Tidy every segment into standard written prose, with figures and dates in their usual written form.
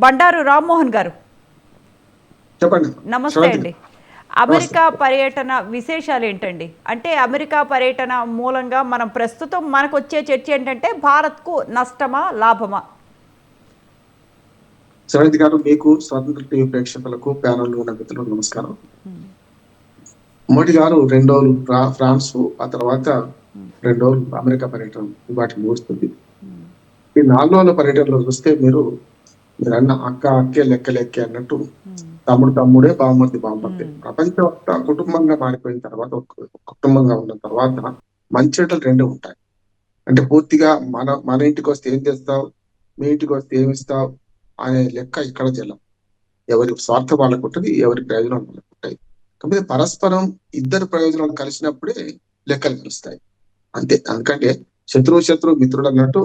బండారు రామ్మోహన్ గారు, చెప్పండి. నమస్తే శ్రవంతి అండి. గారు. నమస్తే. అమెరికా పర్యటన విశేషాలు ఏంటండి? అంటే అమెరికా పర్యటన మూలంగా మనం ప్రస్తుతం మనకొచ్చే చర్చ ఏంటంటే భారత్కు నష్టమా, లాభమా? శ్రవంతి గారు, మీకు స్వతంత్ర టీవీ ప్రేక్షకులకు, ప్యానెల్ ఉన్న మిత్రులకు నమస్కారం. మోడీ గారు 2 రోజులు ఫ్రాన్స్, ఆ తర్వాత 2 రోజులు అమెరికా పర్యటన వాటికి ముగుస్తుంది. ఈ 4 రోజుల పర్యటనలో చూస్తే మీరన్న అక్క అక్కే లెక్క లెక్కే అన్నట్టు తమ్ముడు తమ్ముడే, బామ్మర్ది బామ్మర్దే. ప్రపంచం అంతా కుటుంబంగా మారిపోయిన తర్వాత, ఒక కుటుంబంగా ఉన్న తర్వాత మంచి చెడ్డలు 2 ఉంటాయి. అంటే పూర్తిగా మన మన ఇంటికి వస్తే ఏం చేస్తావు, మీ ఇంటికి వస్తే ఏమి ఇస్తావు అనే లెక్క ఇక్కడ జలం. ఎవరి స్వార్థం వాళ్ళకు ఉంటుంది, ఎవరి ప్రయోజనాలు వాళ్ళకు ఉంటాయి. కాకపోతే పరస్పరం ఇద్దరు ప్రయోజనాలు కలిసినప్పుడే లెక్కలు కలుస్తాయి. అంతే. అందుకంటే శత్రువు మిత్రుడు అన్నట్టు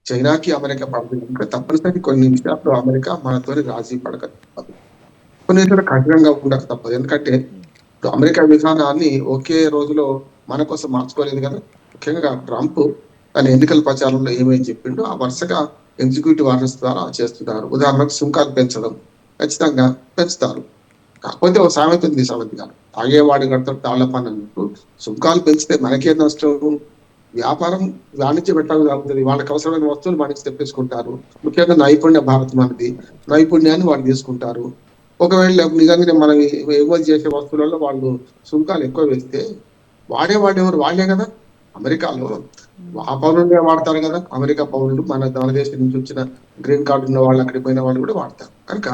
చైనాకి అమెరికా పంపినాక తప్పనిసరి కొన్ని విషయాల్లో అమెరికా మనతో రాజీ పడక తప్పదు. కొన్ని విషయాలు కఠినంగా ఉండక తప్పదు. ఎందుకంటే ఇప్పుడు అమెరికా విధానాన్ని ఒకే రోజులో మన కోసం మార్చుకోలేదు కదా. ముఖ్యంగా ట్రంప్ తన ఎన్నికల ప్రచారంలో ఏమేమి చెప్పిండో ఆ వరుసగా ఎగ్జిక్యూటివ్ ఆర్డర్స్ ద్వారా చేస్తున్నారు. ఉదాహరణకు సుంకాలు పెంచడం, ఖచ్చితంగా పెంచుతారు. కాకపోతే ఒక సామెత ఉంది, సామెత గారు, తాగేవాడి కడతాడు తాళ్ల పని అన్నట్టు. సుంకాలు పెంచితే మనకే నష్టం. వ్యాపారం వాణిజ్యం ఎట్లా జరుగుతుంది, వాళ్ళకి అవసరమైన వస్తువులు మనకి తెప్పించుకుంటారు. ముఖ్యంగా నైపుణ్య భారత్ మనది, నైపుణ్యాన్ని వాళ్ళు తీసుకుంటారు. ఒకవేళ నిజంగానే మనం ఎగుమతి చేసే వస్తువులలో వాళ్ళు సుంకాలు ఎక్కువ వేస్తే వాడేవాడు వాళ్ళే కదా. అమెరికాలో ఆ పౌరులే వాడతారు కదా. అమెరికా పౌరులు, మన దేశం నుంచి వచ్చిన గ్రీన్ కార్డు ఉన్న వాళ్ళు, అక్కడికి పోయిన వాళ్ళు కూడా వాడతారు. కనుక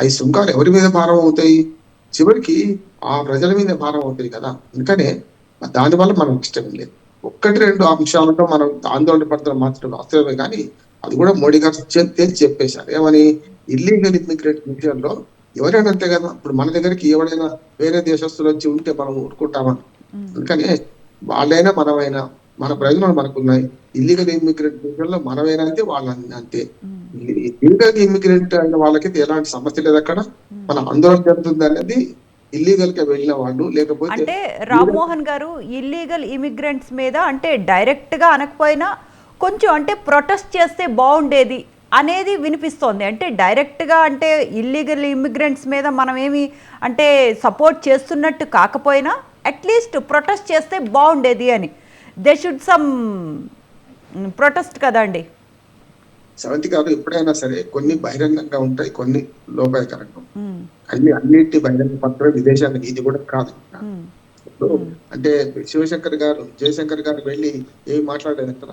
ఈ సుంకాలు ఎవరి మీద భారం అవుతాయి? చివరికి ఆ ప్రజల మీద భారం అవుతాయి కదా. అందుకనే దానివల్ల మనం ఇష్టం లేదు. 1-2 అంశాలతో మనం ఆందోళన పడతాం మాత్రం వాస్తవమే, కానీ అది కూడా మోడీ గారు తేల్చి చెప్పేశారు. ఏమని? ఇల్లీగల్ ఇమిగ్రేట్ విషయంలో ఎవరైనా అంతే కదా. ఇప్పుడు మన దగ్గరికి ఎవరైనా వేరే దేశస్తులు వచ్చి ఉంటే మనం ఊరుకుంటామా? అందుకనే వాళ్ళైనా మనమైనా మన ప్రయోజనాలు మనకున్నాయి. ఇల్లీగల్ ఇమిగ్రెంట్ విషయంలో మనమైనా అంతే, వాళ్ళు అంతే. ఇల్లీగల్ ఇమిగ్రెంట్ అయిన వాళ్ళకైతే ఎలాంటి సమస్య లేదు అక్కడ. మన ఆందోళన జరుగుతుంది అనేది ఇల్లీగల్ గా వెళ్ళిన వాళ్ళు, లేకపోతే అంటే రామ్మోహన్ గారు, ఇల్లీగల్ ఇమిగ్రెంట్స్ మీద అంటే డైరెక్ట్గా అనకపోయినా కొంచెం అంటే ప్రొటెస్ట్ చేస్తే బాగుండేది అనేది వినిపిస్తోంది. అంటే డైరెక్ట్గా అంటే ఇల్లీగల్ ఇమిగ్రెంట్స్ మీద మనం ఏమి అంటే సపోర్ట్ చేస్తున్నట్టు కాకపోయినా అట్లీస్ట్ ప్రొటెస్ట్ చేస్తే బాగుండేది అని. దే షుడ్ సమ్ ప్రొటెస్ట్ కదండి. సెవెంత్ గారు, ఎప్పుడైనా సరే కొన్ని బహిరంగంగా ఉంటాయి, కొన్ని లోపాయకరంగా. అన్నిటి బహిరంగ పత్రం విదేశానికి ఇది కూడా కాదు. అంటే జయశంకర్ గారు వెళ్ళి ఏమి మాట్లాడారు అక్కడ?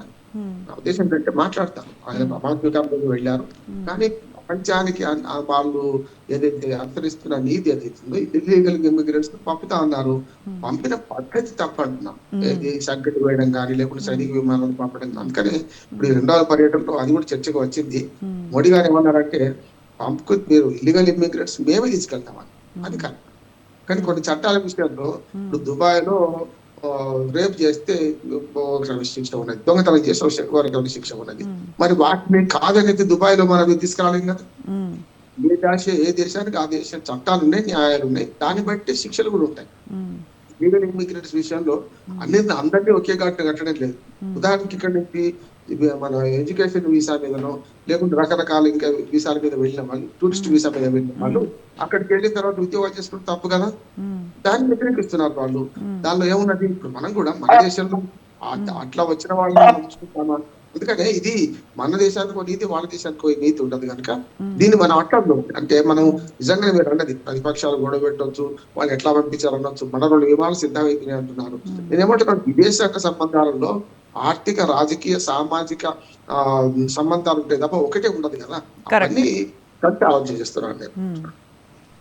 నా ఉద్దేశం ఏంటంటే మాట్లాడతారు. ఆయన ప్రమాణస్వీకారంలోకి వెళ్ళారు, కానీ ప్రపంచానికి వాళ్ళు ఏదైతే అనుసరిస్తున్న నీతి ఏదైతుందో ఇల్లీగల్ ఇమిగ్రెంట్స్ పంపుతా ఉన్నారు. పంపిన పద్ధతి తప్పంటున్నాం. ఏది సంకటి వేయడం కానీ, లేకుంటే సైనిక విమానాలు పంపడం. అందుకని ఇప్పుడు 2వ పర్యటనలో అది కూడా చర్చకు వచ్చింది. మోడీ గారు ఏమన్నారంటే, మీరు ఇల్లీగల్ ఇమిగ్రెంట్స్ మేమే తీసుకెళ్తామని. అది కాదు. కానీ కొన్ని చట్టాల విషయంలో ఇప్పుడు దుబాయ్ లో రేప్ చేస్తే శిక్ష ఉన్నది, దొంగతనం చేస్తే శిక్ష ఉన్నది. మరి వాటిని కాదనైతే దుబాయ్ లో మనం తీసుకురాలేం కదా. ఏ దేశానికి ఆ దేశ చట్టాలు ఉన్నాయి, న్యాయాలు ఉన్నాయి, దాన్ని బట్టి శిక్షలు కూడా ఉంటాయి. లీగల్ ఇమిగ్రెంట్స్ విషయంలో అందరినీ ఒకే ఘాటు కట్టడం లేదు. ఉదాహరణకి ఇక్కడ నుంచి మన ఎడ్యుకేషన్ వీసా మీదనో, లేకుంటే రకరకాల ఇంకా వీసాల మీద వెళ్ళిన వాళ్ళు, టూరిస్ట్ వీసా మీద వెళ్ళిన వాళ్ళు అక్కడికి వెళ్ళిన తర్వాత ఉద్యోగాలు చేసుకుంటే తప్పు కదా. దాన్ని వ్యతిరేకిస్తున్నారు వాళ్ళు. దానిలో ఏమున్నది? ఇప్పుడు మనం కూడా మన దేశంలో అట్లా వచ్చిన వాళ్ళని మనం చూసుకుంటామా? అందుకనే ఇది మన దేశానికి ఒక నీతి, వాళ్ళ దేశానికి ఒక నీతి ఉండదు కనుక దీన్ని మనం అట్లా అంటే మనం నిజంగానే మీరు అన్నది ప్రతిపక్షాలు గొడవ పెట్టవచ్చు, వాళ్ళు ఎట్లా పంపించాలనొచ్చు, మన 2 విమానాలు సిద్ధమైపోయినాయి అంటున్నారు. నేనేమంటున్నాను, విదేశాంగ సంబంధాలలో ఆర్థిక, రాజకీయ, సామాజిక సంబంధాలు ఉంటాయి తప్ప ఒకటే ఉండదు కదా. అవన్నీ కలిసి ఆలోచన చేస్తున్నాను నేను.